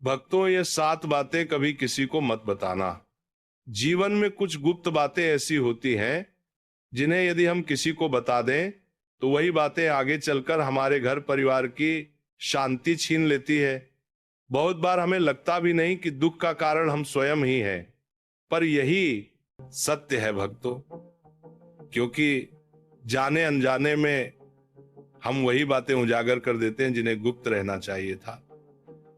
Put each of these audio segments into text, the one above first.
भक्तों, ये 7 बातें कभी किसी को मत बताना। जीवन में कुछ गुप्त बातें ऐसी होती हैं जिन्हें यदि हम किसी को बता दें तो वही बातें आगे चलकर हमारे घर परिवार की शांति छीन लेती है। बहुत बार हमें लगता भी नहीं कि दुख का कारण हम स्वयं ही हैं, पर यही सत्य है भक्तों। क्योंकि जाने अनजाने में हम वही बातें उजागर कर देते हैं जिन्हें गुप्त रहना चाहिए था,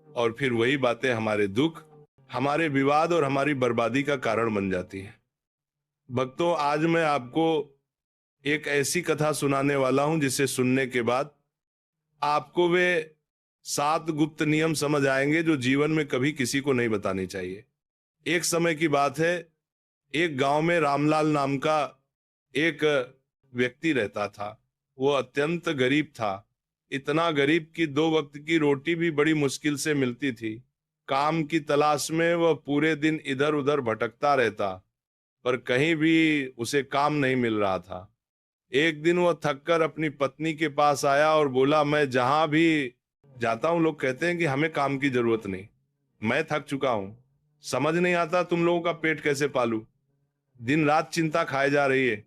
और फिर वही बातें हमारे दुख, हमारे विवाद और हमारी बर्बादी का कारण बन जाती हैं। भक्तों, आज मैं आपको एक ऐसी कथा सुनाने वाला हूं जिसे सुनने के बाद आपको वे 7 गुप्त नियम समझ आएंगे जो जीवन में कभी किसी को नहीं बतानी चाहिए। एक समय की बात है, एक गांव में रामलाल नाम का एक व्यक्ति रहता था। वो अत्यंत गरीब था, इतना गरीब कि 2 वक्त की रोटी भी बड़ी मुश्किल से मिलती थी। काम की तलाश में वह पूरे दिन इधर उधर भटकता रहता, पर कहीं भी उसे काम नहीं मिल रहा था। एक दिन वह थककर अपनी पत्नी के पास आया और बोला, मैं जहां भी जाता हूं लोग कहते हैं कि हमें काम की जरूरत नहीं। मैं थक चुका हूं, समझ नहीं आता तुम लोगों का पेट कैसे पालूं। दिन रात चिंता खाए जा रही है।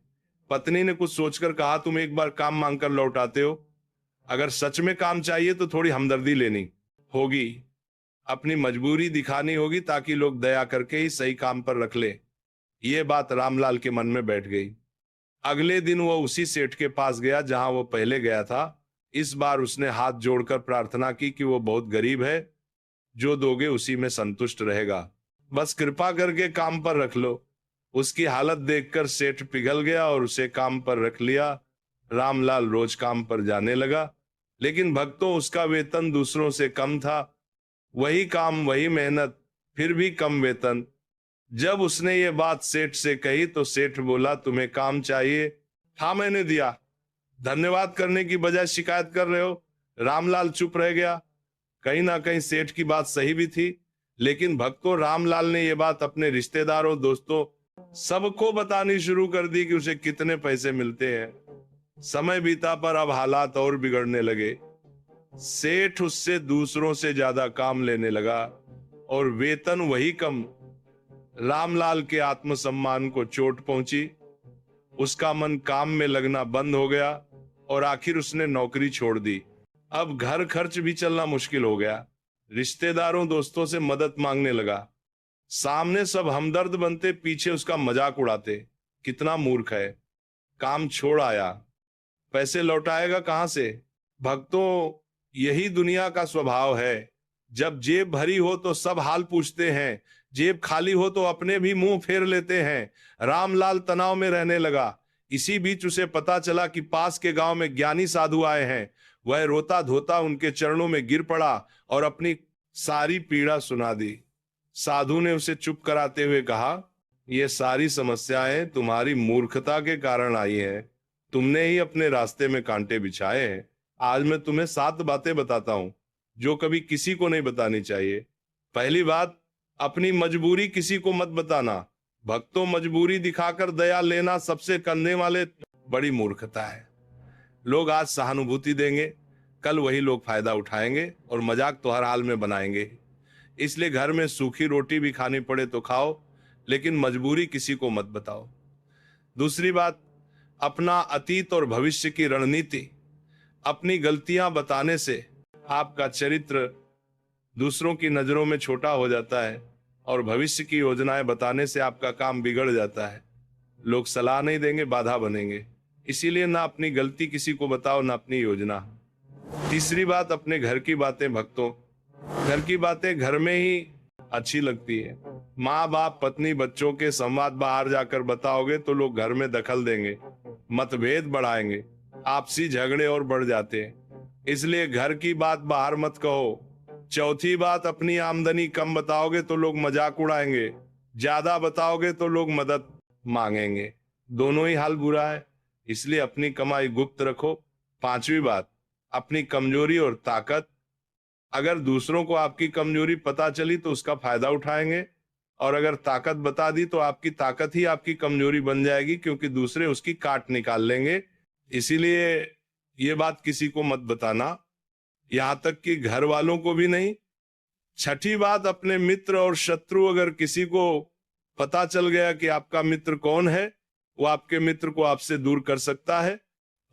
पत्नी ने कुछ सोचकर कहा, तुम एक बार काम मांगकर लौट आते हो। अगर सच में काम चाहिए तो थोड़ी हमदर्दी लेनी होगी, अपनी मजबूरी दिखानी होगी ताकि लोग दया करके ही सही काम पर रख ले। ये बात रामलाल के मन में बैठ गई। अगले दिन वह उसी सेठ के पास गया जहां वो पहले गया था। इस बार उसने हाथ जोड़कर प्रार्थना की कि वो बहुत गरीब है, जो दोगे उसी में संतुष्ट रहेगा, बस कृपा करके काम पर रख लो। उसकी हालत देखकर सेठ पिघल गया और उसे काम पर रख लिया। रामलाल रोज काम पर जाने लगा, लेकिन भक्तों, उसका वेतन दूसरों से कम था। वही काम, वही मेहनत, फिर भी कम वेतन। जब उसने ये बात सेठ से कही तो सेठ बोला, तुम्हें काम चाहिए? हाँ, मैंने दिया। धन्यवाद करने की बजाय शिकायत कर रहे हो। रामलाल चुप रह गया। कहीं ना कहीं सेठ की बात सही भी थी, लेकिन भक्तों, रामलाल ने यह बात अपने रिश्तेदारों, दोस्तों, सबको बतानी शुरू कर दी कि उसे कितने पैसे मिलते हैं। समय बीता पर अब हालात और बिगड़ने लगे। सेठ उससे दूसरों से ज्यादा काम लेने लगा और वेतन वही कम। रामलाल के आत्मसम्मान को चोट पहुंची। उसका मन काम में लगना बंद हो गया और आखिर उसने नौकरी छोड़ दी। अब घर खर्च भी चलना मुश्किल हो गया। रिश्तेदारों, दोस्तों से मदद मांगने लगा। सामने सब हमदर्द बनते, पीछे उसका मजाक उड़ाते। कितना मूर्ख है, काम छोड़ आया, पैसे लौटाएगा कहां से? भक्तों, यही दुनिया का स्वभाव है। जब जेब भरी हो तो सब हाल पूछते हैं, जेब खाली हो तो अपने भी मुंह फेर लेते हैं। रामलाल तनाव में रहने लगा। इसी बीच उसे पता चला कि पास के गांव में ज्ञानी साधु आए हैं। वह रोता धोता उनके चरणों में गिर पड़ा और अपनी सारी पीड़ा सुना दी। साधु ने उसे चुप कराते हुए कहा, ये सारी समस्याएं तुम्हारी मूर्खता के कारण आई हैं। तुमने ही अपने रास्ते में कांटे बिछाए हैं। आज मैं तुम्हें 7 बातें बताता हूं जो कभी किसी को नहीं बतानी चाहिए। पहली बात, अपनी मजबूरी किसी को मत बताना। भक्तों, मजबूरी दिखाकर दया लेना सबसे करने वाले बड़ी मूर्खता है। लोग आज सहानुभूति देंगे, कल वही लोग फायदा उठाएंगे और मजाक तो हर हाल में बनाएंगे। इसलिए घर में सूखी रोटी भी खानी पड़े तो खाओ, लेकिन मजबूरी किसी को मत बताओ। दूसरी बात, अपना अतीत और भविष्य की रणनीति। अपनी गलतियां बताने से आपका चरित्र दूसरों की नजरों में छोटा हो जाता है और भविष्य की योजनाएं बताने से आपका काम बिगड़ जाता है। लोग सलाह नहीं देंगे, बाधा बनेंगे। इसीलिए ना अपनी गलती किसी को बताओ, ना अपनी योजना। तीसरी बात, अपने घर की बातें। भक्तों, घर की बातें घर में ही अच्छी लगती है। माँ बाप, पत्नी, बच्चों के संवाद बाहर जाकर बताओगे तो लोग घर में दखल देंगे, मतभेद बढ़ाएंगे, आपसी झगड़े और बढ़ जाते हैं। इसलिए घर की बात बाहर मत कहो। चौथी बात, अपनी आमदनी कम बताओगे तो लोग मजाक उड़ाएंगे, ज्यादा बताओगे तो लोग मदद मांगेंगे। दोनों ही हाल बुरा है, इसलिए अपनी कमाई गुप्त रखो। पांचवी बात, अपनी कमजोरी और ताकत। अगर दूसरों को आपकी कमजोरी पता चली तो उसका फायदा उठाएंगे, और अगर ताकत बता दी तो आपकी ताकत ही आपकी कमजोरी बन जाएगी, क्योंकि दूसरे उसकी काट निकाल लेंगे। इसीलिए ये बात किसी को मत बताना, यहां तक कि घर वालों को भी नहीं। छठी बात, अपने मित्र और शत्रु, अगर किसी को पता चल गया कि आपका मित्र कौन है, वो आपके मित्र को आपसे दूर कर सकता है।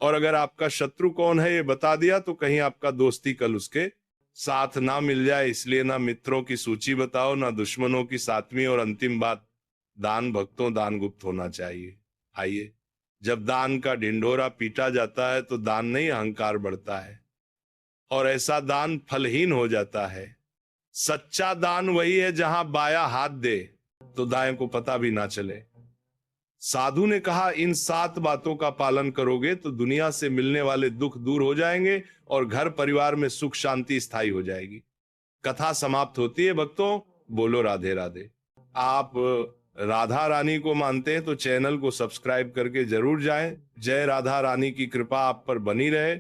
और अगर आपका शत्रु कौन है ये बता दिया तो कहीं आपका दोस्ती कल उसके साथ ना मिल जाए। इसलिए ना मित्रों की सूची बताओ, ना दुश्मनों की सातवीं और अंतिम बात, दान भक्तों दान गुप्त होना चाहिए। आइए, जब दान का ढिंढोरा पीटा जाता है तो दान नहीं अहंकार बढ़ता है, और ऐसा दान फलहीन हो जाता है। सच्चा दान वही है जहां बाया हाथ दे तो दाएं को पता भी ना चले। साधु ने कहा, इन 7 बातों का पालन करोगे तो दुनिया से मिलने वाले दुख दूर हो जाएंगे और घर परिवार में सुख शांति स्थायी हो जाएगी। कथा समाप्त होती है भक्तों। बोलो राधे राधे। आप राधा रानी को मानते हैं तो चैनल को सब्सक्राइब करके जरूर जाएं। जय राधा रानी की कृपा आप पर बनी रहे।